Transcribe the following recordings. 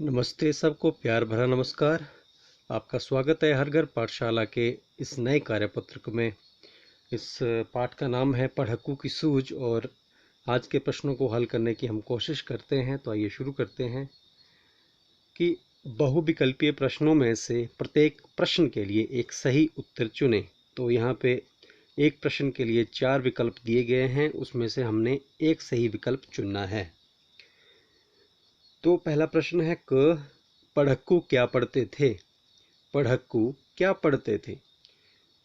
नमस्ते सबको, प्यार भरा नमस्कार। आपका स्वागत है हर घर पाठशाला के इस नए कार्यपत्रक में। इस पाठ का नाम है पढ़क्कू की सूझ और आज के प्रश्नों को हल करने की हम कोशिश करते हैं। तो आइए शुरू करते हैं कि बहुविकल्पीय प्रश्नों में से प्रत्येक प्रश्न के लिए एक सही उत्तर चुनें। तो यहाँ पे एक प्रश्न के लिए 4 विकल्प दिए गए हैं, उसमें से हमने एक सही विकल्प चुनना है। तो पहला प्रश्न है क पढ़क्कू क्या पढ़ते थे। पढ़क्कू क्या पढ़ते थे।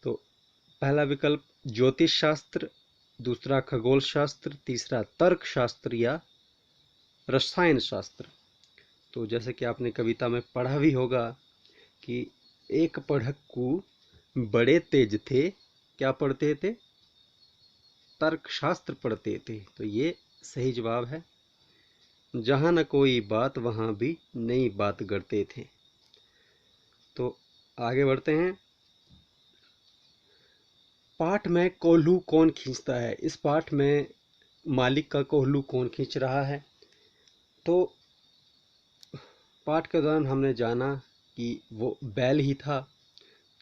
तो पहला विकल्प ज्योतिष शास्त्र, दूसरा खगोल शास्त्र, तीसरा तर्क शास्त्र या रसायन शास्त्र। तो जैसे कि आपने कविता में पढ़ा भी होगा कि एक पढ़क्कू बड़े तेज थे, क्या पढ़ते थे, तर्क शास्त्र पढ़ते थे। तो ये सही जवाब है। जहाँ न कोई बात वहाँ भी नई बात गढ़ते थे। तो आगे बढ़ते हैं। पाठ में कोल्हू कौन खींचता है। इस पाठ में मालिक का कोल्हू कौन खींच रहा है। तो पाठ के दौरान हमने जाना कि वो बैल ही था,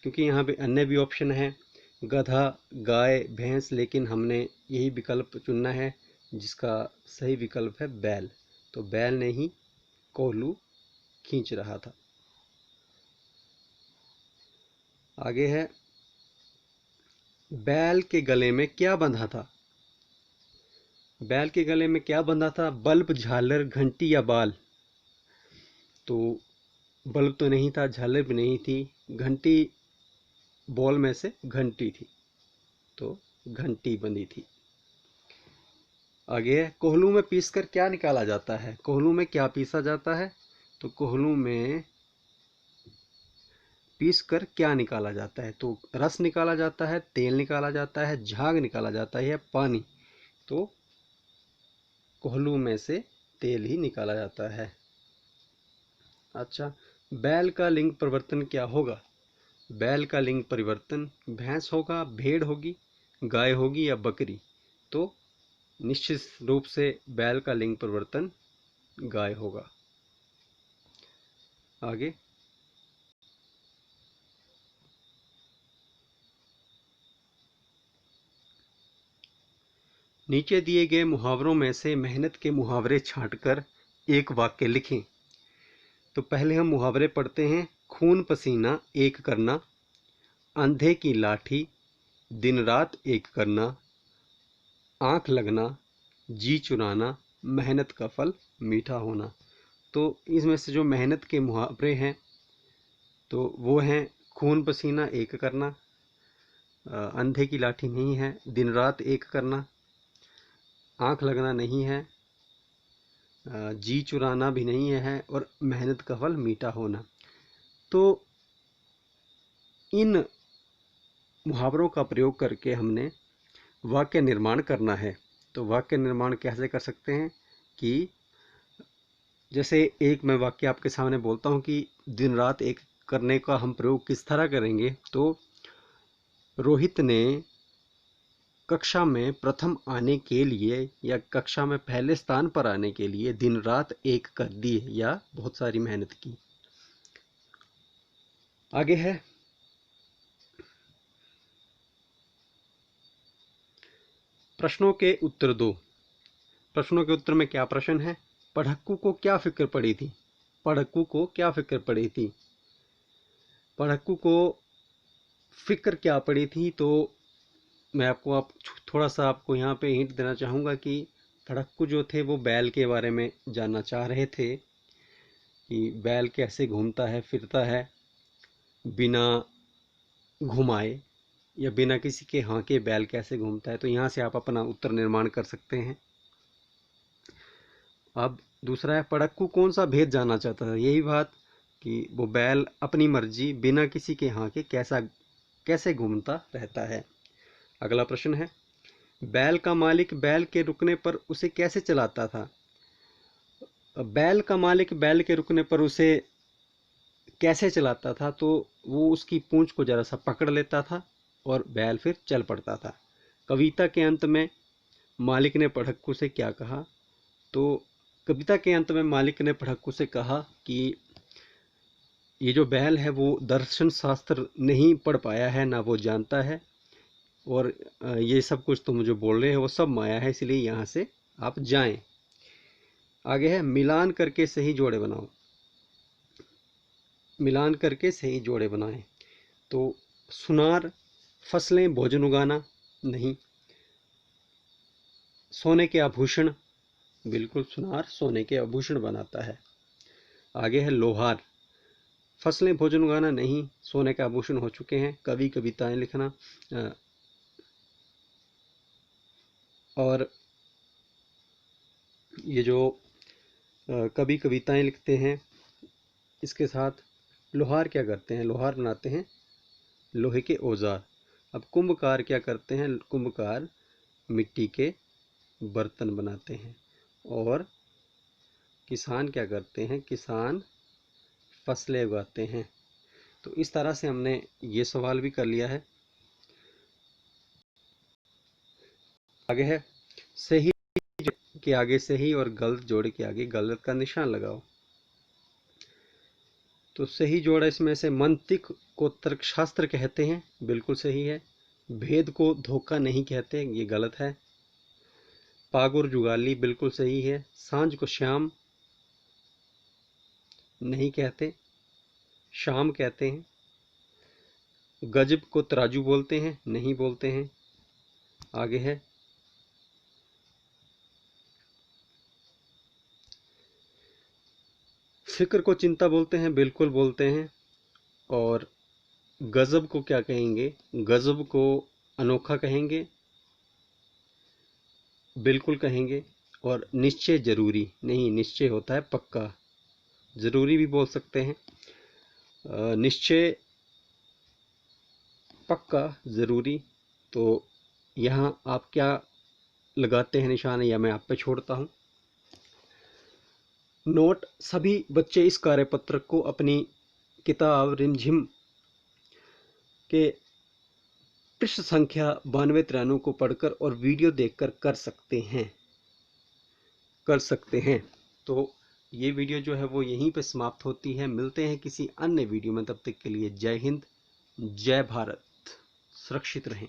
क्योंकि यहाँ पे अन्य भी ऑप्शन है, गधा, गाय, भैंस, लेकिन हमने यही विकल्प चुनना है जिसका सही विकल्प है बैल। तो बैल ने ही कोल्हू खींच रहा था। आगे है, बैल के गले में क्या बंधा था। बैल के गले में क्या बंधा था। बल्ब, झालर, घंटी या बाल। तो बल्ब तो नहीं था, झालर भी नहीं थी, घंटी बॉल में से घंटी थी, तो घंटी बंधी थी। आगे है, कोल्हू में पीसकर क्या निकाला जाता है। कोल्हू में क्या पीसा जाता है। तो कोल्हू में पीसकर क्या निकाला जाता है। तो रस निकाला जाता है, तेल निकाला जाता है, झाग निकाला जाता है या पानी। तो कोल्हू में से तेल ही निकाला जाता है। अच्छा, बैल का लिंग परिवर्तन क्या होगा। बैल का लिंग परिवर्तन भैंस होगा, भेड़ होगी, गाय होगी या बकरी। तो निश्चित रूप से बैल का लिंग परिवर्तन गाय होगा। आगे, नीचे दिए गए मुहावरों में से मेहनत के मुहावरे छांटकर एक वाक्य लिखें। तो पहले हम मुहावरे पढ़ते हैं। खून पसीना एक करना, अंधे की लाठी, दिन रात एक करना, आंख लगना, जी चुराना, मेहनत का फल मीठा होना। तो इसमें से जो मेहनत के मुहावरे हैं तो वो हैं, खून पसीना एक करना, अंधे की लाठी नहीं है, दिन रात एक करना, आंख लगना नहीं है, जी चुराना भी नहीं है, और मेहनत का फल मीठा होना। तो इन मुहावरों का प्रयोग करके हमने वाक्य निर्माण करना है। तो वाक्य निर्माण कैसे कर सकते हैं कि जैसे एक मैं वाक्य आपके सामने बोलता हूँ कि दिन रात एक करने का हम प्रयोग किस तरह करेंगे। तो रोहित ने कक्षा में प्रथम आने के लिए या कक्षा में पहले स्थान पर आने के लिए दिन रात एक कर दी या बहुत सारी मेहनत की। आगे है, प्रश्नों के उत्तर दो। प्रश्नों के उत्तर में क्या प्रश्न है। पढ़क्कू को क्या फिक्र पड़ी थी। पढ़क्कू को क्या फिक्र पड़ी थी। पढ़क्कू को फिक्र क्या पड़ी थी। तो मैं आप थोड़ा सा आपको यहाँ पे हिंट देना चाहूँगा कि पढ़क्कू जो थे वो बैल के बारे में जानना चाह रहे थे कि बैल कैसे घूमता है, फिरता है बिना घुमाए, या बिना किसी के हाँके बैल कैसे घूमता है। तो यहाँ से आप अपना उत्तर निर्माण कर सकते हैं। अब दूसरा है, पढ़क्कू कौन सा भेद जानना चाहता था। यही बात कि वो बैल अपनी मर्जी बिना किसी के हाँके कैसे घूमता रहता है। अगला प्रश्न है, बैल का मालिक बैल के रुकने पर उसे कैसे चलाता था। बैल का मालिक बैल के रुकने पर उसे कैसे चलाता था। तो वो उसकी पूंछ को जरा सा पकड़ लेता था और बैल फिर चल पड़ता था। कविता के अंत में मालिक ने पढ़क्कू से क्या कहा। तो कविता के अंत में मालिक ने पढ़क्कू से कहा कि ये जो बैल है वो दर्शन शास्त्र नहीं पढ़ पाया है, ना वो जानता है, और ये सब कुछ तुम जो बोल रहे हैं वो सब माया है, इसलिए यहाँ से आप जाएं। आगे है मिलान करके सही जोड़े बनाओ। मिलान करके सही जोड़े बनाएं। तो सुनार फसलें भोजन उगाना नहीं। सोने के आभूषण, बिल्कुल सुनार सोने के आभूषण बनाता है। आगे है लोहार, फसलें भोजन उगाना नहीं, सोने के आभूषण हो चुके हैं। कवि कविताएं लिखना और ये जो कवि कविताएं लिखते हैं, इसके साथ लोहार क्या करते हैं, लोहार बनाते हैं लोहे के औजार। अब कुंभकार क्या करते हैं, कुंभकार मिट्टी के बर्तन बनाते हैं। और किसान क्या करते हैं, किसान फसलें उगाते हैं। तो इस तरह से हमने ये सवाल भी कर लिया है। आगे है सही के आगे सही और गलत जोड़ के आगे गलत का निशान लगाओ। तो सही जोड़ा इसमें से मंतिक को तर्कशास्त्र कहते हैं, बिल्कुल सही है। भेद को धोखा नहीं कहते, ये गलत है। पागुर जुगाली, बिल्कुल सही है। सांझ को श्याम नहीं कहते, शाम कहते हैं। गजब को तराजू बोलते हैं, नहीं बोलते हैं। आगे है फिक्र को चिंता बोलते हैं, बिल्कुल बोलते हैं। और गजब को क्या कहेंगे, गजब को अनोखा कहेंगे, बिल्कुल कहेंगे। और निश्चय जरूरी नहीं, निश्चय होता है पक्का, जरूरी भी बोल सकते हैं। निश्चय पक्का जरूरी, तो यहाँ आप क्या लगाते हैं निशान, या मैं आप पे छोड़ता हूँ। नोट, सभी बच्चे इस कार्यपत्र को अपनी किताब रिमझिम के पृष्ठ संख्या 92-93 को पढ़कर और वीडियो देखकर कर सकते हैं। तो ये वीडियो जो है वो यहीं पे समाप्त होती है। मिलते हैं किसी अन्य वीडियो में, तब तक के लिए जय हिंद, जय भारत, सुरक्षित रहें।